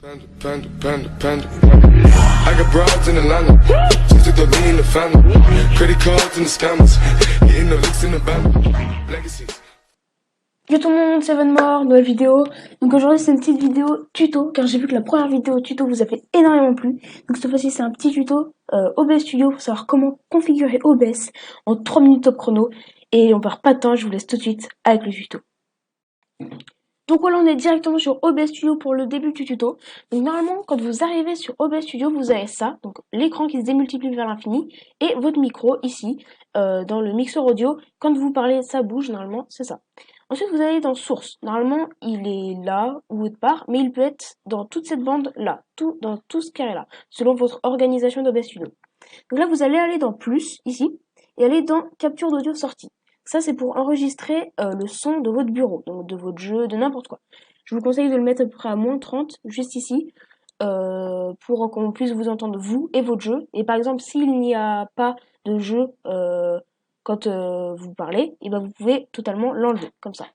Panda, panda, panda, panda. I got broads in Atlanta. Just took the lean in the family. Credit cards and the scammers. Getting the licks in the band. Legacies. Yo tout le monde, c'est Evanmore, nouvelle vidéo. Donc aujourd'hui c'est une petite vidéo tuto, car j'ai vu que la première vidéo tuto vous a fait énormément plu. Donc cette fois-ci c'est un petit tuto OBS Studio pour savoir comment configurer OBS en 3 minutes top chrono. Et on perd pas de temps, je vous laisse tout de suite avec le tuto. Donc voilà, on est directement sur OBS Studio pour le début du tuto. Donc normalement, quand vous arrivez sur OBS Studio, vous avez ça, donc l'écran qui se démultiplie vers l'infini, et votre micro ici, dans le mixeur audio. Quand vous parlez, ça bouge, normalement, c'est ça. Ensuite, vous allez dans Source. Normalement, il est là ou autre part, mais il peut être dans toute cette bande-là, dans tout ce carré-là, selon votre organisation d'OBS Studio. Donc là, vous allez aller dans Plus, ici, et aller dans Capture d'audio sortie. Ça, c'est pour enregistrer le son de votre bureau, donc de votre jeu, de n'importe quoi. Je vous conseille de le mettre à peu près à moins 30, juste ici, pour qu'on puisse vous entendre, vous et votre jeu. Et par exemple, s'il n'y a pas de jeu quand vous parlez, et ben vous pouvez totalement l'enlever, comme ça.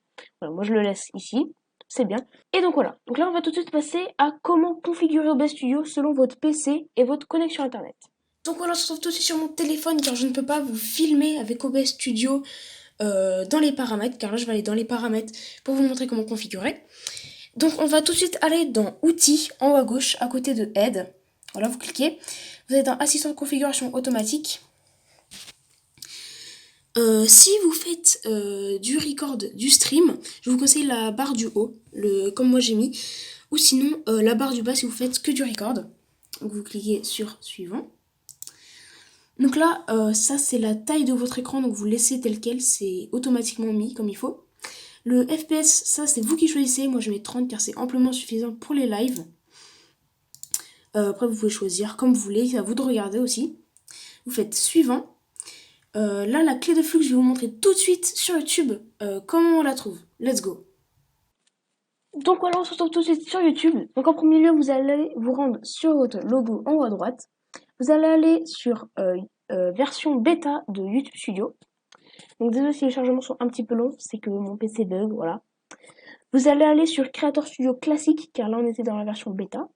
Voilà, moi, je le laisse ici, c'est bien. Et donc voilà, donc là, on va tout de suite passer à comment configurer OBS Studio selon votre PC et votre connexion Internet. Donc voilà, on se retrouve tout de suite sur mon téléphone, car je ne peux pas vous filmer avec OBS Studio dans les paramètres, car là je vais aller dans les paramètres pour vous montrer comment configurer. Donc on va tout de suite aller dans Outils, en haut à gauche, à côté de Aide. Voilà, vous cliquez. Vous êtes dans Assistant de configuration automatique. Si vous faites du record, du stream, je vous conseille la barre du haut, comme moi j'ai mis, ou sinon la barre du bas si vous faites que du record. Donc vous cliquez sur Suivant. Donc là, ça c'est la taille de votre écran, donc vous laissez tel quel, c'est automatiquement mis comme il faut. Le FPS, ça c'est vous qui choisissez, moi je mets 30 car c'est amplement suffisant pour les lives. Après vous pouvez choisir comme vous voulez, c'est à vous de regarder aussi. Vous faites Suivant. Là la clé de flux, je vais vous montrer tout de suite sur YouTube comment on la trouve. Let's go. Donc voilà, on se retrouve tout de suite sur YouTube. Donc en premier lieu, vous allez vous rendre sur votre logo en haut à droite. Vous allez aller sur version bêta de YouTube Studio. Donc désolé si les chargements sont un petit peu longs, c'est que mon PC bug, voilà. Vous allez aller sur Creator Studio classique, car là on était dans la version bêta.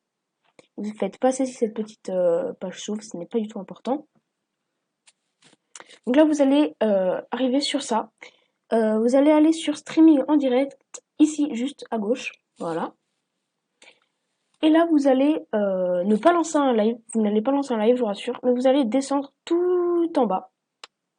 Vous faites passer si cette petite page s'ouvre, ce n'est pas du tout important. Donc là vous allez arriver sur ça. Vous allez aller sur Streaming en direct, ici juste à gauche, voilà. Et là, vous allez ne pas lancer un live. Vous n'allez pas lancer un live, je vous rassure. Mais vous allez descendre tout en bas.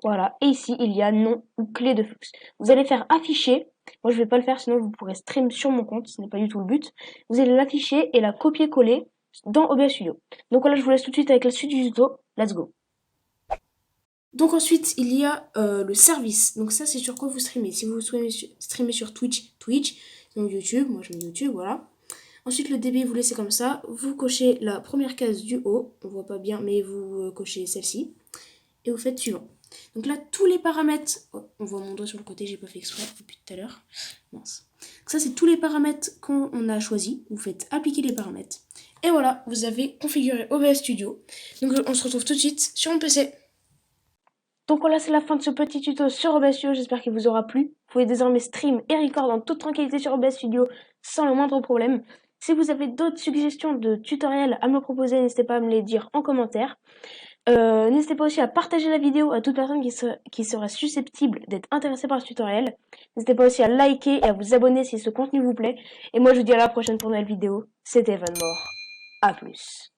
Voilà. Et ici, il y a nom ou clé de flux. Vous allez faire afficher. Moi, je vais pas le faire, sinon vous pourrez stream sur mon compte. Ce n'est pas du tout le but. Vous allez l'afficher et la copier-coller dans OBS Studio. Donc voilà, je vous laisse tout de suite avec la suite du tuto. Let's go. Donc ensuite, il y a le service. Donc ça, c'est sur quoi vous streamez. Si vous streamez sur Twitch, sinon YouTube. Moi, je mets YouTube, voilà. Ensuite, le débit, vous laissez comme ça. Vous cochez la première case du haut. On voit pas bien, mais vous cochez celle-ci. Et vous faites Suivant. Donc là, tous les paramètres... Oh, on voit mon doigt sur le côté, j'ai pas fait exprès depuis tout à l'heure. Mince. Donc ça, c'est tous les paramètres qu'on a choisis. Vous faites appliquer les paramètres. Et voilà, vous avez configuré OBS Studio. Donc on se retrouve tout de suite sur mon PC. Donc voilà, c'est la fin de ce petit tuto sur OBS Studio, j'espère qu'il vous aura plu. Vous pouvez désormais stream et record en toute tranquillité sur OBS Studio sans le moindre problème. Si vous avez d'autres suggestions de tutoriels à me proposer, n'hésitez pas à me les dire en commentaire. N'hésitez pas aussi à partager la vidéo à toute personne qui serait susceptible d'être intéressée par ce tutoriel. N'hésitez pas aussi à liker et à vous abonner si ce contenu vous plaît. Et moi je vous dis à la prochaine pour une nouvelle vidéo. C'était Evanmore. A plus.